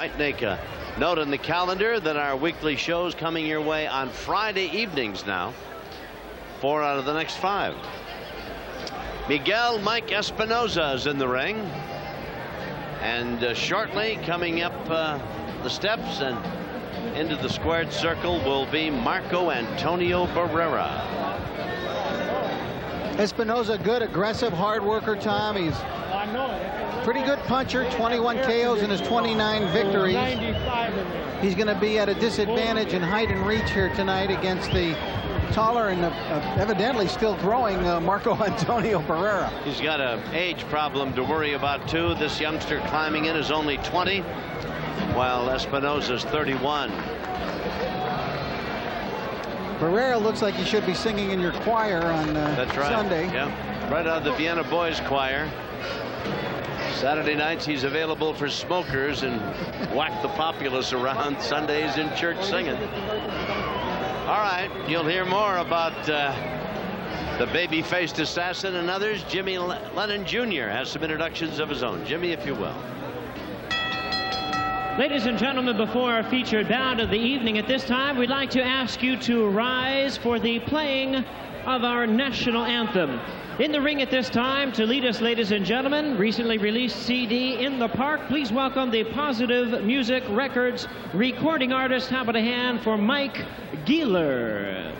Might make a note in the calendar that our weekly shows coming your way on Friday evenings now. 4 out of the next 5. Miguel Mike Espinoza is in the ring. And shortly coming up the steps and into the squared circle will be Marco Antonio Barrera. Espinoza, good, aggressive, hard worker, Tom. He's pretty good puncher, 21 KOs in his 29 victories. He's going to be at a disadvantage in height and reach here tonight against the taller and evidently still growing Marco Antonio Barrera. He's got an age problem to worry about, too. This youngster climbing in is only 20, while Espinoza's 31. Barrera looks like he should be singing in your choir on That's right. Sunday. Yeah, right out of the Vienna Boys Choir. Saturday nights he's available for smokers and whack the populace around. Sundays in church singing. All right, you'll hear more about the baby-faced assassin and others. Jimmy Lennon Jr. has some introductions of his own. Jimmy, if you will. Ladies and gentlemen, before our featured bout of the evening, at this time, we'd like to ask you to rise for the playing of our national anthem. In the ring at this time, to lead us, ladies and gentlemen, recently released CD, In the Park. Please welcome the Positive Music Records recording artist. How about a hand for Mike Gieler?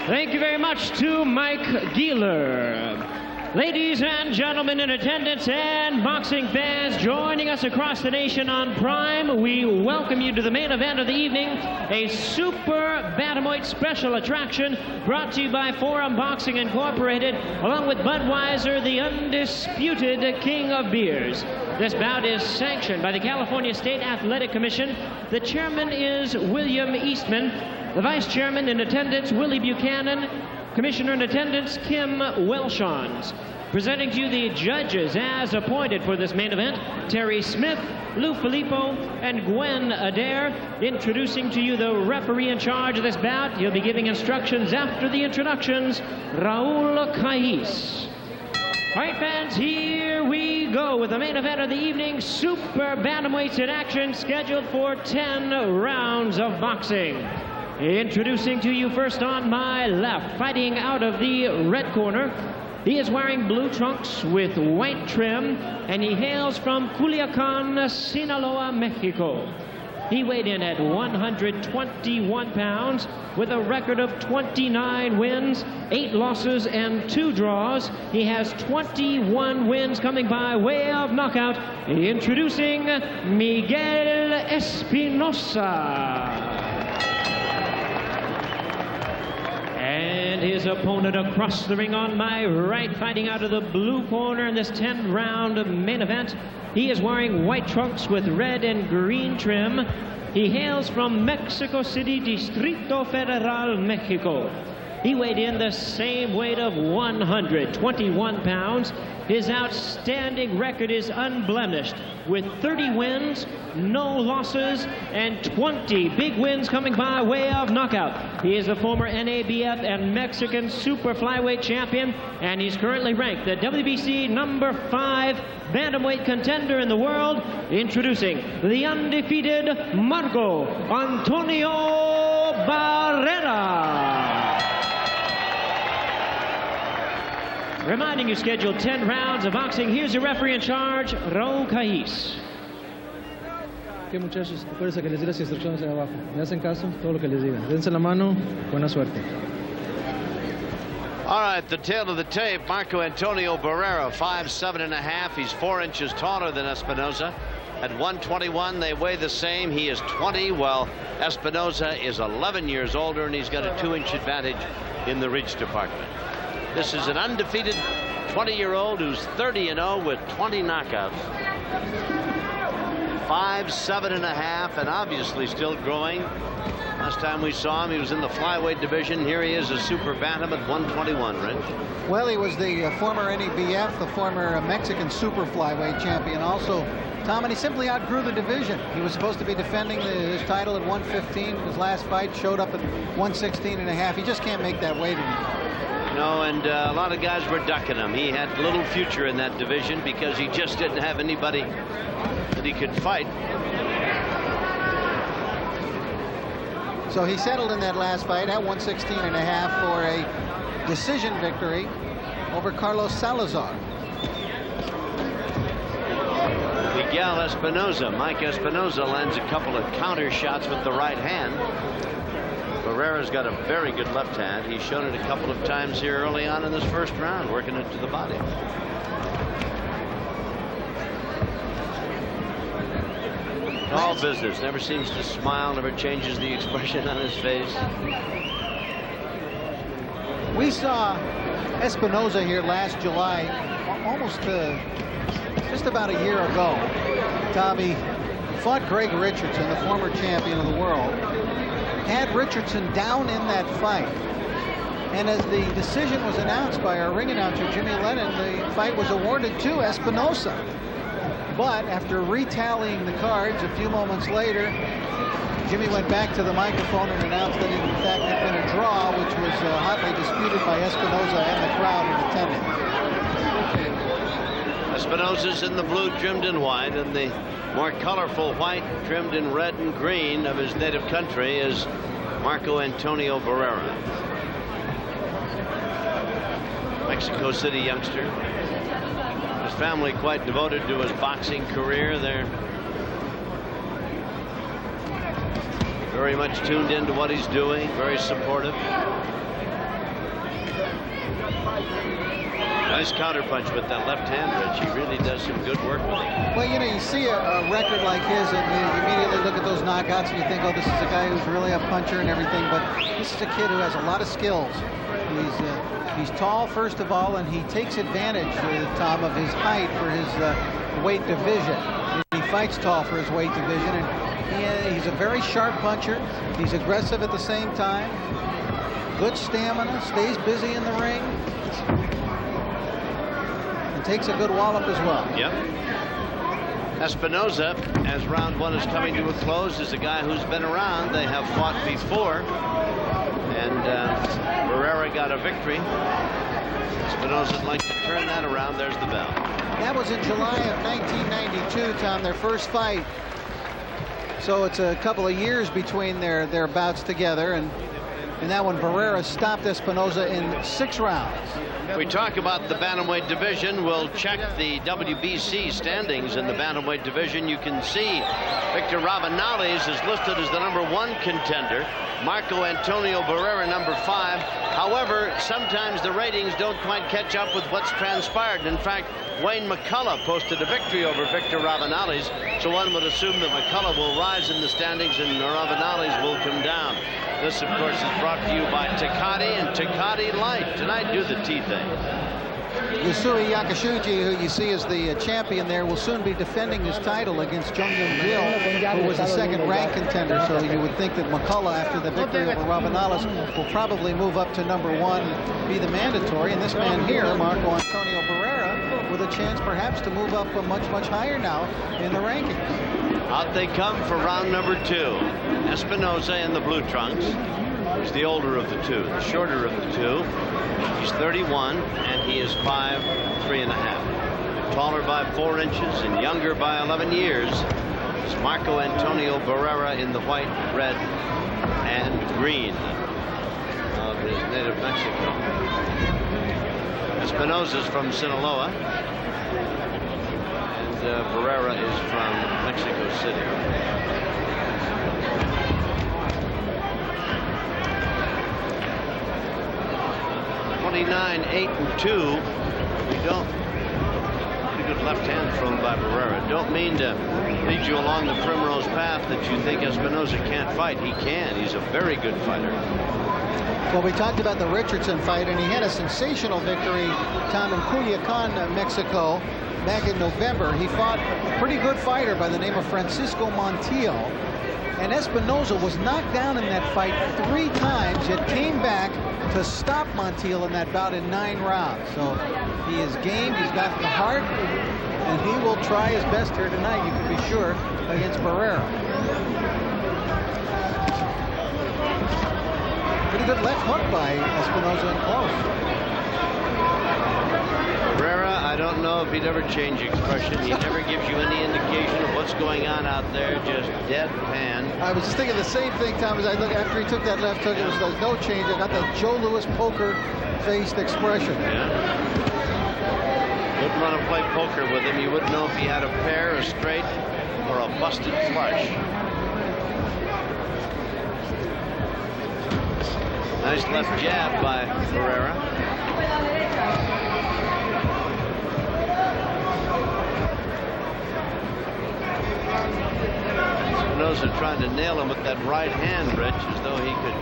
Thank you very much to Mike Gieler. Ladies and gentlemen in attendance and boxing fans joining us across the nation on Prime, we welcome you to the main event of the evening, a super bantamweight special attraction brought to you by Forum Boxing Incorporated, along with Budweiser, the undisputed king of beers. This bout is sanctioned by the California State Athletic Commission. The chairman is William Eastman. The vice chairman in attendance, Willie Buchanan. Commissioner in attendance, Kim Welshons. Presenting to you the judges as appointed for this main event, Terry Smith, Lou Filippo, and Gwen Adair. Introducing to you the referee in charge of this bout. He'll be giving instructions after the introductions, Raul Cais. All right, fans, here we go with the main event of the evening. Super bantamweights in action, scheduled for 10 rounds of boxing. Introducing to you first on my left, fighting out of the red corner. He is wearing blue trunks with white trim, and he hails from Culiacan, Sinaloa, Mexico. He weighed in at 121 pounds with a record of 29 wins, 8 losses, and 2 draws. He has 21 wins coming by way of knockout. Introducing Miguel Espinoza. And his opponent across the ring on my right, fighting out of the blue corner in this 10-round main event. He is wearing white trunks with red and green trim. He hails from Mexico City, Distrito Federal, Mexico. He weighed in the same weight of 121 pounds. His outstanding record is unblemished, with 30 wins, no losses, and 20 big wins coming by way of knockout. He is a former NABF and Mexican super flyweight champion, and he's currently ranked the WBC number 5 bantamweight contender in the world. Introducing the undefeated Marco Antonio Barrera. Reminding you, scheduled 10 rounds of boxing. Here's your referee in charge, Raúl Caiz. Que muchachos, acuérdense que les di las instrucciones de abajo. Me hacen caso, todo lo que les diga. Dense la mano, buena suerte. All right, the tail of the tape, Marco Antonio Barrera, 5'7½". He's 4 inches taller than Espinoza. At 121, they weigh the same. He is 20, while Espinoza is 11 years older, and he's got a 2-inch advantage in the reach department. This is an undefeated 20-year-old who's 30-0 with 20 knockouts. 5'7½", and obviously still growing. Last time we saw him, he was in the flyweight division. Here he is, a super bantam at 121, Rich. Well, he was the former NABF, the former Mexican super flyweight champion also, Tom, and he simply outgrew the division. He was supposed to be defending his title at 115. His last fight showed up at 116½. He just can't make that weight anymore. No, and a lot of guys were ducking him. He had little future in that division because he just didn't have anybody that he could fight. So he settled in that last fight at 116½, for a decision victory over Carlos Salazar. Miguel Espinoza, Mike Espinoza, lands a couple of counter shots with the right hand. Barrera's got a very good left hand. He's shown it a couple of times here early on in this first round, working it to the body. All business. Never seems to smile, never changes the expression on his face. We saw Espinoza here last July, almost just about a year ago. Tommy fought Greg Richardson, the former champion of the world. Had Richardson down in that fight. And as the decision was announced by our ring announcer, Jimmy Lennon, the fight was awarded to Espinoza. But after retallying the cards a few moments later, Jimmy went back to the microphone and announced that it in fact had been a draw, which was hotly disputed by Espinoza and the crowd in attendance. Espinoza's in the blue trimmed in white, and the more colorful white trimmed in red and green of his native country is Marco Antonio Barrera. Mexico City youngster. His family quite devoted to his boxing career. They're very much tuned into what he's doing, very supportive. Nice counterpunch with that left hand, Rich. He really does some good work with it. Well, you know, you see a record like his and you immediately look at those knockouts and you think, oh, this is a guy who's really a puncher and everything, but this is a kid who has a lot of skills. He's tall, first of all, and he takes advantage, Tom, of his height for his weight division. He fights tall for his weight division, and he's a very sharp puncher. He's aggressive at the same time. Good stamina, stays busy in the ring. Takes a good wallop as well. Yep. Espinoza, as round one is coming to a close, is a guy who's been around. They have fought before, and Barrera got a victory. Espinoza would like to turn that around. There's the bell. That was in July of 1992, Tom, their first fight. So it's a couple of years between their bouts together, and that one Barrera stopped Espinoza in 6 rounds. We talk about the bantamweight division. We'll check the WBC standings in the bantamweight division. You can see Victor Rabanales is listed as the #1 contender. Marco Antonio Barrera #5. However, sometimes the ratings don't quite catch up with what's transpired. In fact, Wayne McCullough posted a victory over Victor Rabanales, so one would assume that McCullough will rise in the standings and Rabanales will come down. This, of course, is brought to you by Tecate and Tecate Light. Tonight, do the tea thing. Yusui Yakashuji, who you see as the champion there, will soon be defending his title against Jung Yoon Gil, who was the second rank contender. So you would think that McCullough, after the victory over Rabanales, will probably move up to #1, be the mandatory. And this man here, Marco Antonio Barrera, with a chance perhaps to move up much higher now in the rankings. Out they come for round number 2. Espinoza in the blue trunks. He's the older of the two, the shorter of the two. He's 31, and he is 5'3½". Taller by 4 inches and younger by 11 years. It's Marco Antonio Barrera in the white, red, and green of his native Mexico. Espinoza's from Sinaloa, and Barrera is from Mexico City. 29, 8, and 2. We don't. Pretty good left hand thrown by Barrera. Don't mean to lead you along the primrose path that you think Espinoza can't fight. He can. He's a very good fighter. Well, we talked about the Richardson fight, and he had a sensational victory, Tom, in Culiacan, Mexico, back in November. He fought a pretty good fighter by the name of Francisco Montiel. And Espinoza was knocked down in that fight 3 times, yet came back to stop Montiel in that bout in 9 rounds. So he is game, he's got the heart, and he will try his best here tonight, you can be sure, against Barrera. Pretty good left hook by Espinoza in close. Barrera, I don't know if he'd ever change expression. He never gives you any indication of what's going on out there, just deadpan. I was just thinking the same thing, Tom, as I look after he took that left hook. It was like no change. I got that Joe Louis poker-faced expression. Yeah. Wouldn't want to play poker with him. You wouldn't know if he had a pair, a straight, or a busted flush. Nice left jab by Barrera. Espinoza trying to nail him with that right hand, Rich, as though he could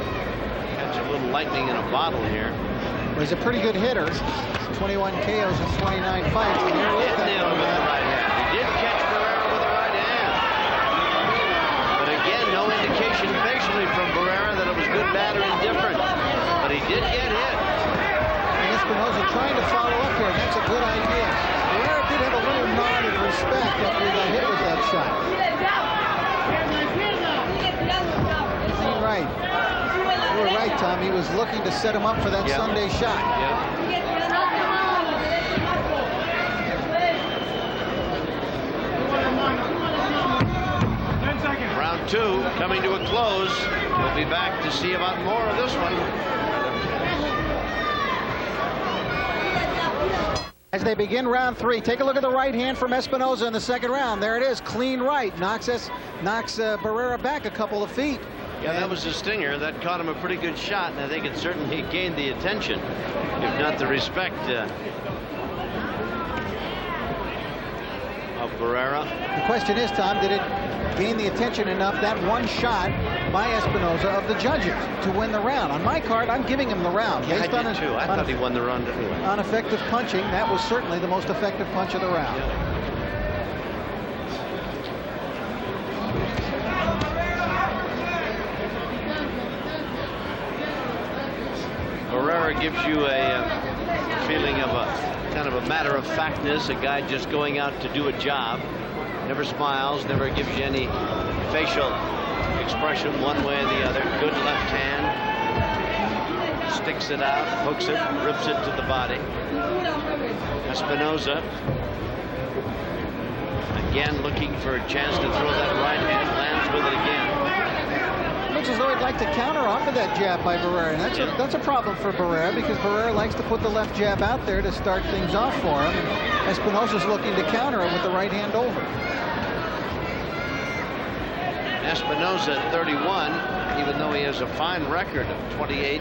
catch a little lightning in a bottle here. Well, he's a pretty good hitter. 21 KOs in 29 fights. He did nail him with the right hand. He did catch Barrera with the right hand. But again, no indication facially from Barrera that it was good, bad, or indifferent. But he did get hit. And Espinoza trying to follow up here. That's a good idea. Barrera did have a little nod of respect after he got hit with that shot. Right. You were right, Tom. He was looking to set him up for that Sunday shot. Round 2 coming to a close. We'll be back to see about more of this one. As they begin round 3, take a look at the right hand from Espinoza in the second round. There it is, clean right. Knocks Barrera back a couple of feet. Yeah, that was a stinger. That caught him a pretty good shot, and I think it certainly gained the attention, if not the respect, of Barrera. The question is, Tom, did it gain the attention enough, that one shot by Espinoza, of the judges to win the round? On my card, I'm giving him the round. Yeah, I did too. I thought he won the round anyway. On effective punching, that was certainly the most effective punch of the round. Yeah. Barrera gives you a feeling of a kind of a matter-of-factness, a guy just going out to do a job. Never smiles, never gives you any facial expression one way or the other. Good left hand. Sticks it out, hooks it, rips it to the body. Espinoza again looking for a chance to throw that right hand, lands with it again. Looks as though he'd like to counter off of that jab by Barrera. And that's a problem for Barrera, because Barrera likes to put the left jab out there to start things off for him. And Espinoza's looking to counter him with the right hand over. Espinoza at 31, even though he has a fine record of 29, 8,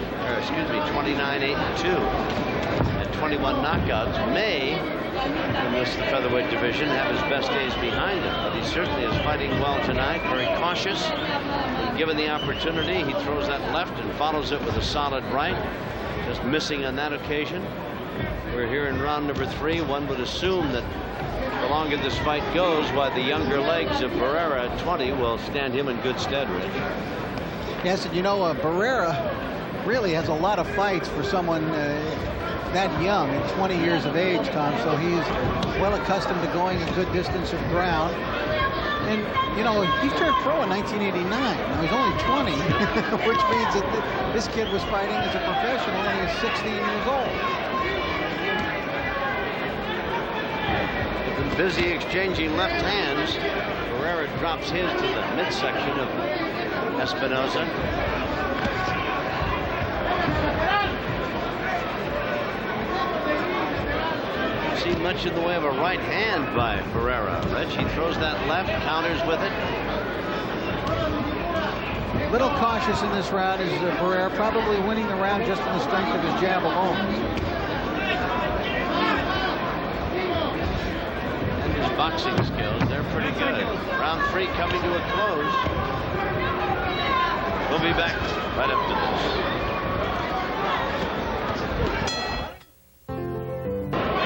and 2, and 21 knockouts, may, in this featherweight division, have his best days behind him. But he certainly is fighting well tonight, very cautious. When given the opportunity, he throws that left and follows it with a solid right, just missing on that occasion. We're here in round number 3. One would assume that the longer this fight goes, why the younger legs of Barrera at 20 will stand him in good stead, Rich. Yes, and you know, Barrera really has a lot of fights for someone that young, at 20 years of age, Tom. So he's well accustomed to going a good distance of ground. And, you know, he turned pro in 1989. Now, he's only 20, which means that this kid was fighting as a professional when he was 16 years old. They've been busy exchanging left hands. Barrera drops his to the midsection of Espinoza. See much in the way of a right hand by Barrera. Rich, he throws that left, counters with it. Little cautious in this round is Barrera, probably winning the round just on the strength of his jab alone. And his boxing skills, they're pretty good. Round 3 coming to a close. We'll be back right after this.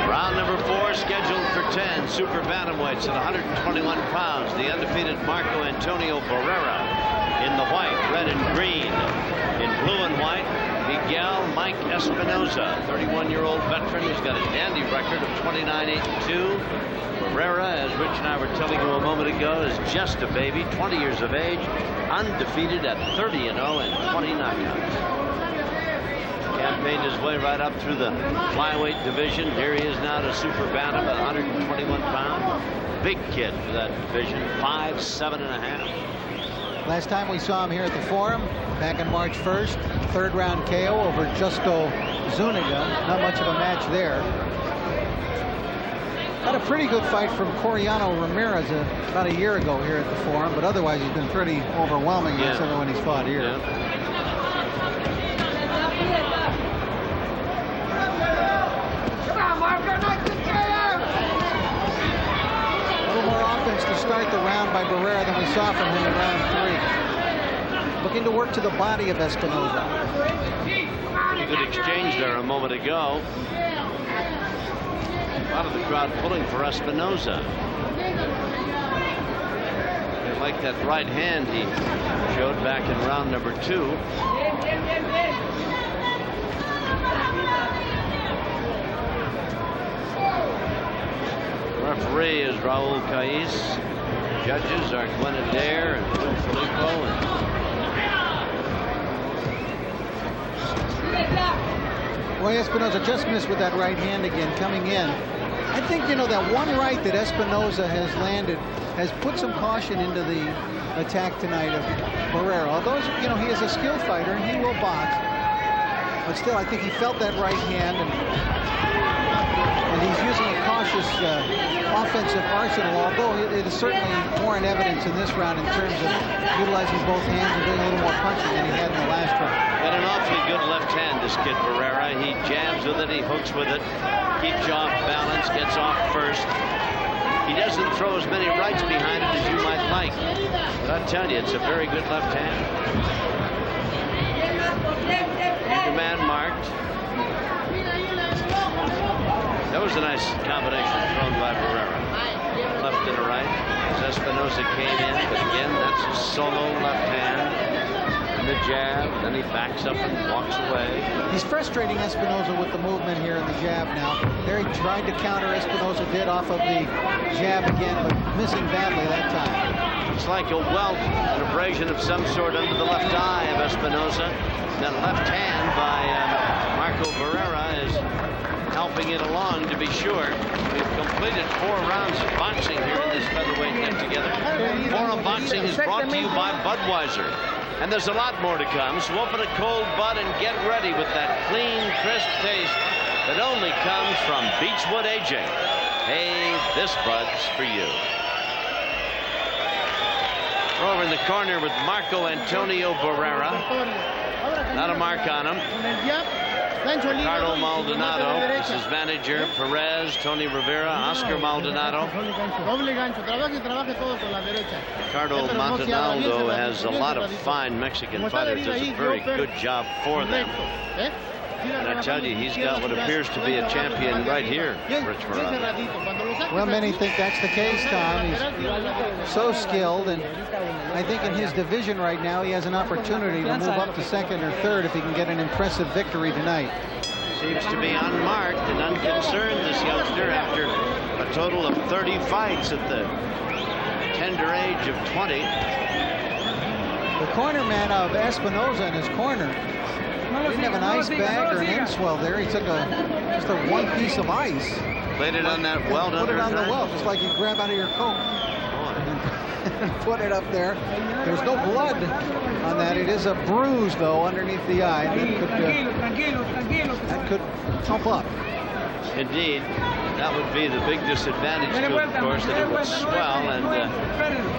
Round number 4 scheduled for 10 super bantamweights at 121 pounds. The undefeated Marco Antonio Barrera in the white, red and green. In blue and white, Miguel Mike Espinoza, 31-year-old veteran who's got a dandy record of 29-8-2. Barrera, as Rich and I were telling you a moment ago, is just a baby, 20 years of age, undefeated at 30-0 and 20 knockouts. Campaigned his way right up through the flyweight division. Here he is now to super bantam at 121 pounds. Big kid for that division, 5'7½". Last time we saw him here at the Forum, back on March 1st, third round KO over Justo Zuniga. Not much of a match there. Had a pretty good fight from Coriano Ramirez about a year ago here at the Forum, but otherwise he's been pretty overwhelming against everyone he's fought here. Yeah. A little more offense to start the round by Barrera than we saw from him in round 3. Looking to work to the body of Espinoza. A good exchange there a moment ago. A lot of the crowd pulling for Espinoza. They like that right hand he showed back in round number 2. Referee is Raul Caiz. Judges are Glenn Adair and Phil Filippo. Boy, Espinoza just missed with that right hand again coming in. I think, you know, that one right that Espinoza has landed has put some caution into the attack tonight of Barrera. Although, you know, he is a skilled fighter and he will box. But still, I think he felt that right hand, and he's using a cautious offensive arsenal, although it is certainly more in evidence in this round in terms of utilizing both hands and doing a little more punching than he had in the last round. Got an awfully good left hand, this kid Barrera. He jabs with it, he hooks with it, keeps you off balance, gets off first. He doesn't throw as many rights behind it as you might like. But I tell you, it's a very good left hand. Either man marked. That was a nice combination thrown by Barrera. Left and a right as Espinoza came in. But again, that's a solo left hand. And the jab. Then he backs up and walks away. He's frustrating Espinoza with the movement here in the jab now. There he tried to counter. Espinoza did off of the jab again, but missing badly that time. It's like a welt, an abrasion of some sort under the left eye of Espinoza. That left hand by Marco Barrera is helping it along, to be sure. We've completed 4 rounds of boxing here in this featherweight get-together. Forum Boxing is brought to you by Budweiser. And there's a lot more to come, so open a cold Bud and get ready with that clean, crisp taste that only comes from Beechwood aging. Hey, this Bud's for you. We're over in the corner with Marco Antonio Barrera. Not a mark on him. Ricardo Maldonado, this is manager Perez, Tony Rivera, Oscar Maldonado. Ricardo Maldonado has a lot of fine Mexican fighters. Does a very good job for them. And I tell you, he's got what appears to be a champion right here, Rich Barrera. Well, many think that's the case, Tom. He's so skilled, and I think in his division right now, he has an opportunity to move up to second or third if he can get an impressive victory tonight. Seems to be unmarked and unconcerned, this youngster, after a total of 30 fights at the tender age of 20. The corner man of Espinoza in his corner. He didn't have an ice bag or an end swell there. He took just a one piece of ice. Laid it on that welt. Put it on the welt, just like you grab out of your coat. And put it up there. There's no blood on that. It is a bruise, though, underneath the eye. That could pump up. Indeed. That would be the big disadvantage to it, of course, that it would swell and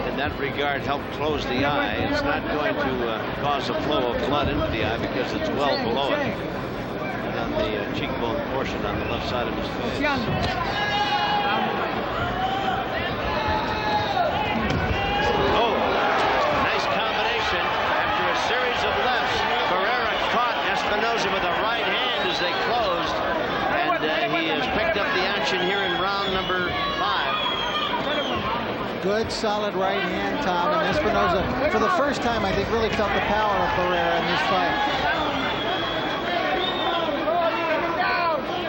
in that regard help close the eye. It's not going to cause a flow of blood into the eye because it's well below it. And on the cheekbone portion on the left side of his face. Oh, nice combination. After a series of lefts, Barrera caught Espinoza with a right hand as they closed. And he has picked up the action here in round number 5. Good, solid right hand, Tom. And Espinoza, for the first time, I think, really felt the power of Barrera in this fight.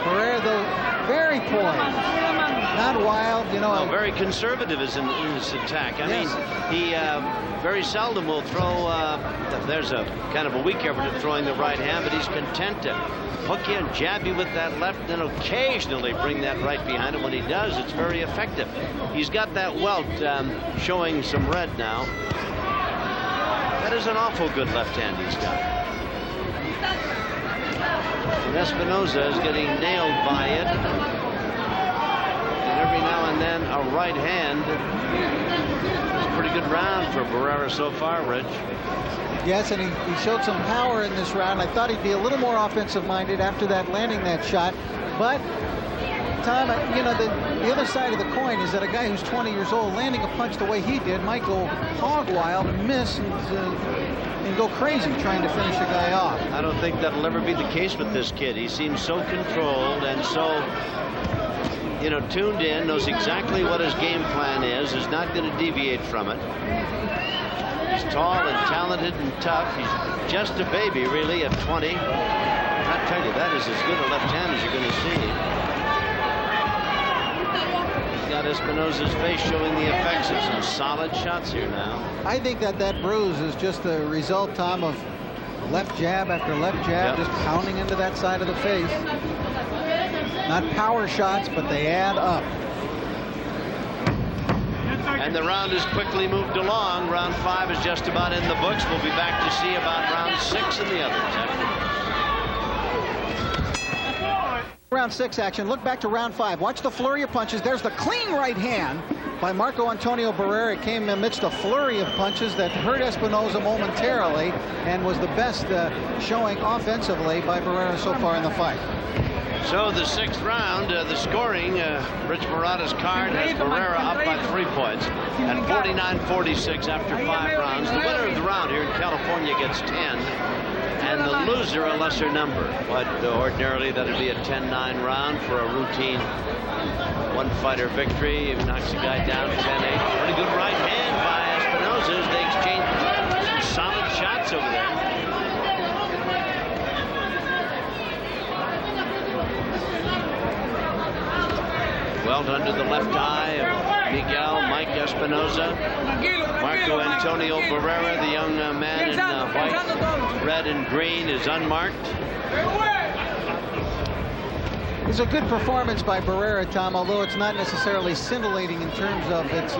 Barrera, though, very poised. Not wild, you know. No, very conservative in his attack. I mean, he very seldom will throw. There's a kind of a weak effort at throwing the right hand, but he's content to hook you and jab you with that left, and then occasionally bring that right behind him. When he does, it's very effective. He's got that welt showing some red now. That is an awful good left hand he's got. And Espinoza is getting nailed by it. Every now and then a right hand. It's a pretty good round for Barrera so far, Rich. Yes, and he showed some power in this round. I thought he'd be a little more offensive minded after that, landing that shot. But Tom, you know, the other side of the coin is that a guy who's 20 years old landing a punch the way he did might go hog wild and miss and go crazy trying to finish a guy off. I don't think that'll ever be the case with this kid. He seems so controlled and so, you know, tuned in, knows exactly what his game plan is not going to deviate from it. He's tall and talented and tough. He's just a baby, really, at 20. I tell you, that is as good a left hand as you're going to see. He's got Espinoza's face showing the effects of some solid shots here now. I think that bruise is just the result, Tom, of left jab after left jab, just pounding into that side of the face. Not power shots, but they add up. And the round is quickly moved along. Round 5 is just about in the books. We'll be back to see about round 6 and the others. Round 6 action. Look back to round 5. Watch the flurry of punches. There's the clean right hand by Marco Antonio Barrera. It came amidst a flurry of punches that hurt Espinoza momentarily and was the best showing offensively by Barrera so far in the fight. So the 6th round, the scoring, Rich Murata's card has Barrera up by 3 points at 49-46 after 5 rounds. The winner of the round here in California gets 10, and the loser a lesser number. But ordinarily that'd be a 10-9 round for a routine one-fighter victory. If he knocks the guy down 10-8. Pretty good right hand by Espinoza as they exchange some solid shots over there. Welt under the left eye of Miguel, Mike Espinoza. Marco Antonio Barrera, the young man in white, red, and green, is unmarked. It's a good performance by Barrera, Tom, although it's not necessarily scintillating in terms of its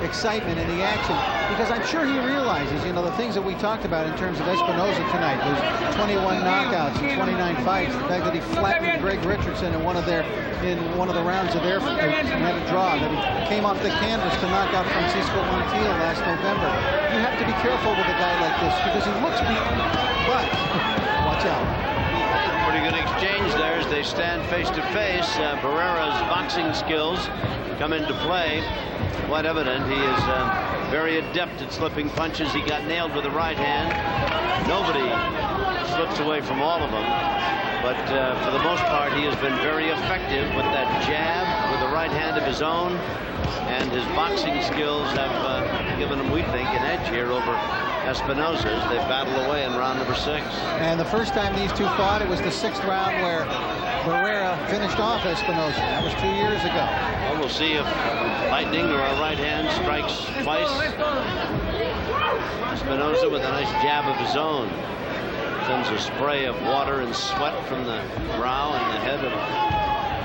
excitement in the action, because I'm sure he realizes, you know, the things that we talked about in terms of Espinoza tonight, those 21 knockouts and 29 fights, the fact that he flattened Greg Richardson in one of the rounds of their and had a draw, that he came off the canvas to knock out Francisco Montiel last November. You have to be careful with a guy like this because he looks beaten, but watch out. Pretty good exchange there as they stand face to face. Barrera's boxing skills come into play. Quite evident he is very adept at slipping punches. He got nailed with the right hand. Nobody slips away from all of them. But for the most part, he has been very effective with that jab, with a right hand of his own, and his boxing skills have given him, we think, an edge here over Espinoza as they battle away in round number 6. And the first time these two fought, it was the 6th round where Barrera finished off Espinoza. That was 2 years ago. Well, we'll see if lightning or a right hand strikes twice. Espinoza with a nice jab of his own sends a spray of water and sweat from the brow and the head of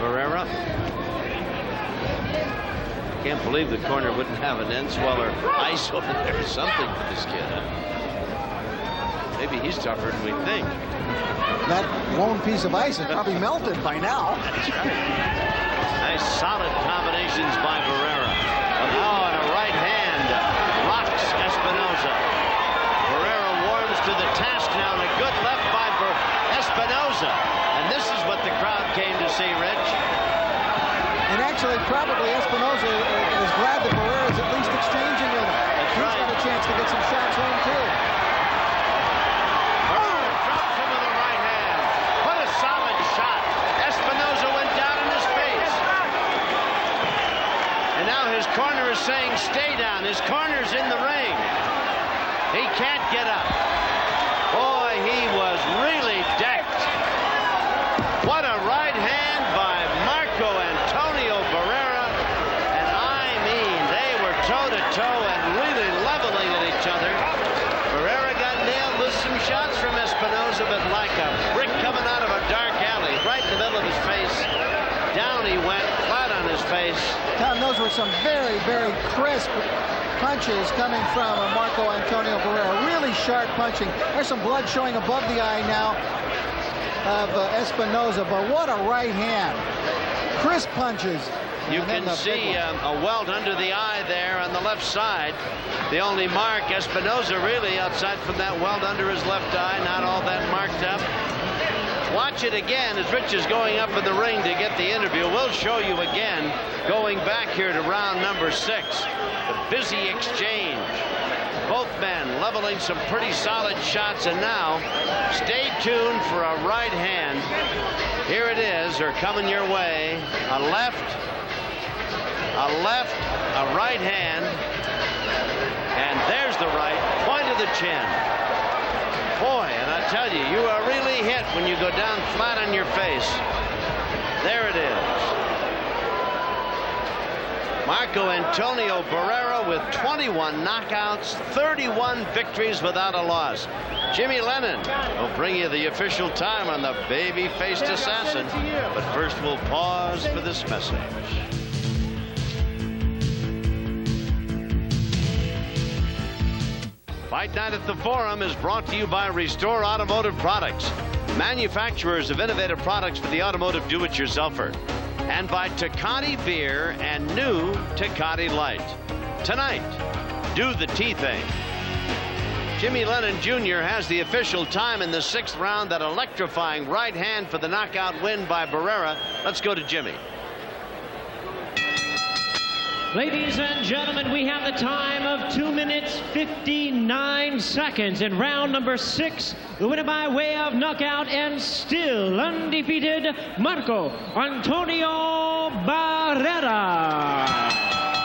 Barrera. Can't believe the corner wouldn't have an end swell or ice over there or something for this kid. Maybe he's tougher than we think. That lone piece of ice is probably melted by now. That's right. Nice solid combinations by Barrera. Oh, and a right hand rocks Espinoza. Barrera warms to the task now, and a good left by Espinoza. And this is what the crowd came to see, Rich. And actually, probably Espinoza is glad that Barrera is at least exchanging with him. That's right. He's got a chance to get some shots home, too. Barrera drops him with a right hand. What a solid shot. Espinoza went down in his face. And now his corner is saying, stay down. His corner's in the ring. He can't get up. Boy, he was really decked. What a right hand by Marco Antonio Barrera. And I mean, they were toe-to-toe and really leveling at each other. Barrera got nailed with some shots from Espinoza, but like a brick coming out of a dark alley, right in the middle of his face. Down he went, flat on his face. Tom, those were some very, very crisp punches coming from Marco Antonio Barrera. Really sharp punching. There's some blood showing above the eye now of Espinoza, but what a right hand. Crisp punches. You can see a welt under the eye there on the left side. The only mark, Espinoza really, outside from that welt under his left eye, not all that marked up. Watch it again as Rich is going up in the ring to get the interview. We'll show you again going back here to round number 6. The busy exchange. Both men leveling some pretty solid shots, and now stay tuned for a right hand. Here it is. They're coming your way. A left, a right hand, and there's the right. Point of the chin. Boy, and I tell you, you are really hit when you go down flat on your face. There it is. Marco Antonio Barrera with 21 knockouts, 31 victories without a loss. Jimmy Lennon will bring you the official time on the baby-faced assassin. But first, we'll pause for this message. Fight Night at the Forum is brought to you by Restore Automotive Products, manufacturers of innovative products for the automotive do-it-yourselfer, and by Tecate Beer and new Tecate Light. Tonight, do the T thing. Jimmy Lennon Jr. has the official time in the 6th round, that electrifying right hand for the knockout win by Barrera. Let's go to Jimmy. Ladies and gentlemen, we have the time of 2 minutes 59 seconds in round number 6. The winner by way of knockout and still undefeated, Marco Antonio Barrera.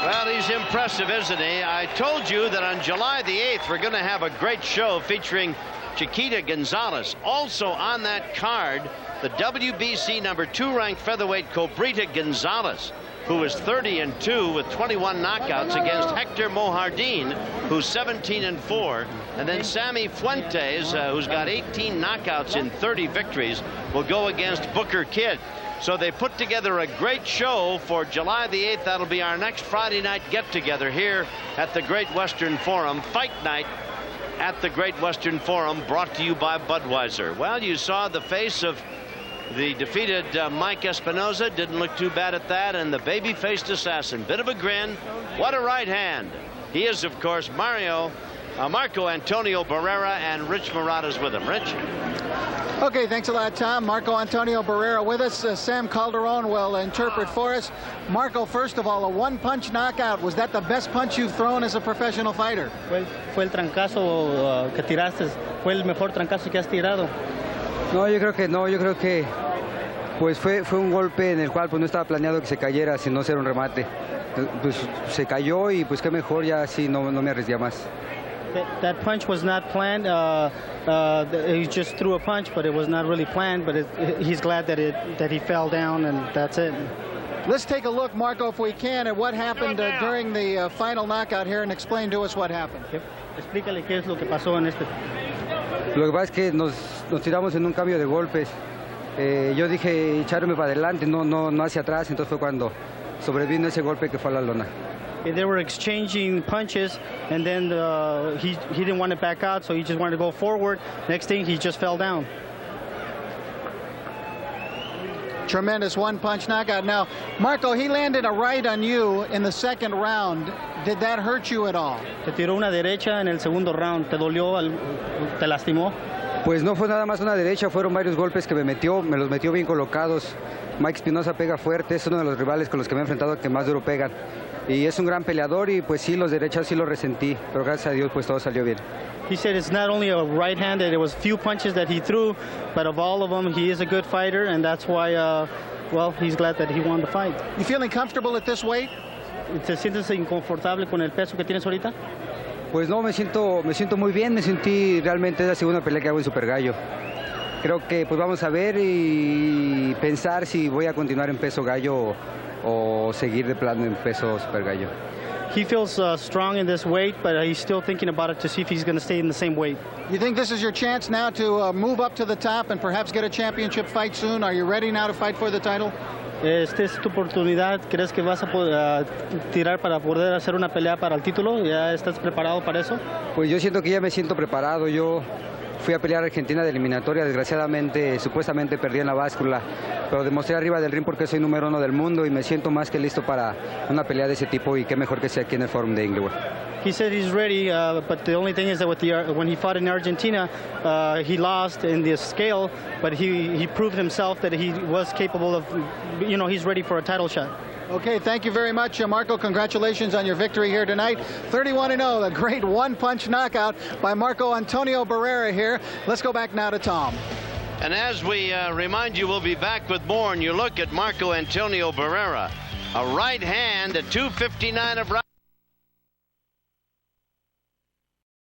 Well, he's impressive, isn't he? I told you that on July the 8th, we're going to have a great show featuring Chiquita Gonzalez. Also on that card, the WBC number 2 ranked featherweight Cobrita Gonzalez, who is 30-2 with 21 knockouts, against Hector Mohardin, who's 17-4. And then Sammy Fuentes, who's got 18 knockouts in 30 victories, will go against Booker Kidd. So they put together a great show for July the 8th. That'll be our next Friday night get-together here at the Great Western Forum. Fight Night at the Great Western Forum, brought to you by Budweiser. Well, you saw the face of the defeated Mike Espinoza. Didn't look too bad at that. And the baby-faced assassin, bit of a grin. What a right hand. He is, of course, Marco Antonio Barrera, and Rich Murata's with him. Rich? Okay, thanks a lot, Tom. Marco Antonio Barrera with us. Sam Calderon will interpret for us. Marco, first of all, a one-punch knockout. Was that the best punch you've thrown as a professional fighter? Fue el trancazo que tiraste. Fue el mejor trancazo que has tirado. No, yo creo que pues fue un golpe en el cual pues no estaba planeado que se cayera, sino ser un remate. Pues se cayó y pues qué mejor, ya así no me arriesgué más. That punch was not planned. He just threw a punch, but it was not really planned. But he's glad that he fell down, and that's it. Let's take a look, Marco, if we can, at what happened during the final knockout here, and explain to us what happened. Explícale qué es lo que pasó en este. Lo que pasa es que nos tiramos en un cambio de golpes. Yo dije echarme para adelante, no hacia atrás, entonces fue cuando sobrevino ese golpe que fue a la lona. They were exchanging punches, and then he didn't want to back out, so he just wanted to go forward. Next thing, he just fell down. Tremendous one-punch knockout. Now, Marco, he landed a right on you in the second round. Did that hurt you at all? Te tiró una derecha en el segundo round. ¿Te dolió? ¿Te lastimó? Pues no fue nada más una derecha, fueron varios golpes que me los metió bien colocados. Mike Espinoza pega fuerte, es uno de los rivales con los que me he enfrentado que más duro pegan. Y es un gran peleador y pues sí, los derechas sí los resentí, pero gracias a Dios pues todo salió bien. He said it's not only a right hand, that it was few punches that he threw, but of all of them, he is a good fighter, and that's why, well, he's glad that he won the fight. You feeling comfortable at this weight? ¿Te sientes inconfortable con el peso que tienes ahorita? Pues no, me siento muy bien, me sentí realmente, es la segunda pelea que hago en Super Gallo. Creo que pues vamos a ver y pensar si voy a continuar en peso gallo o seguir de plano en peso Super Gallo. He feels strong in this weight, but he's still thinking about it to see if he's going to stay in the same weight. You think this is your chance now to move up to the top and perhaps get a championship fight soon? Are you ready now to fight for the title? Esta es tu oportunidad. ¿Crees que vas a poder tirar para poder hacer una pelea para el título? ¿Ya estás preparado para eso? Pues yo siento que ya me siento preparado. Yo fui a pelear a Argentina de eliminatoria. Desgraciadamente, supuestamente perdí en la báscula, pero demostré arriba del ring porque soy número 1 del mundo y me siento más que listo para una pelea de ese tipo y qué mejor que sea aquí en el Forum de Inglewood. He said he's ready, but the only thing is that when he fought in Argentina, he lost in the scale, but he proved himself that he was capable of, he's ready for a title shot. Okay, thank you very much, Marco. Congratulations on your victory here tonight. 31-0, a great one-punch knockout by Marco Antonio Barrera here. Let's go back now to Tom. And as we remind you, we'll be back with more, and you look at Marco Antonio Barrera, a right hand at 259 of right.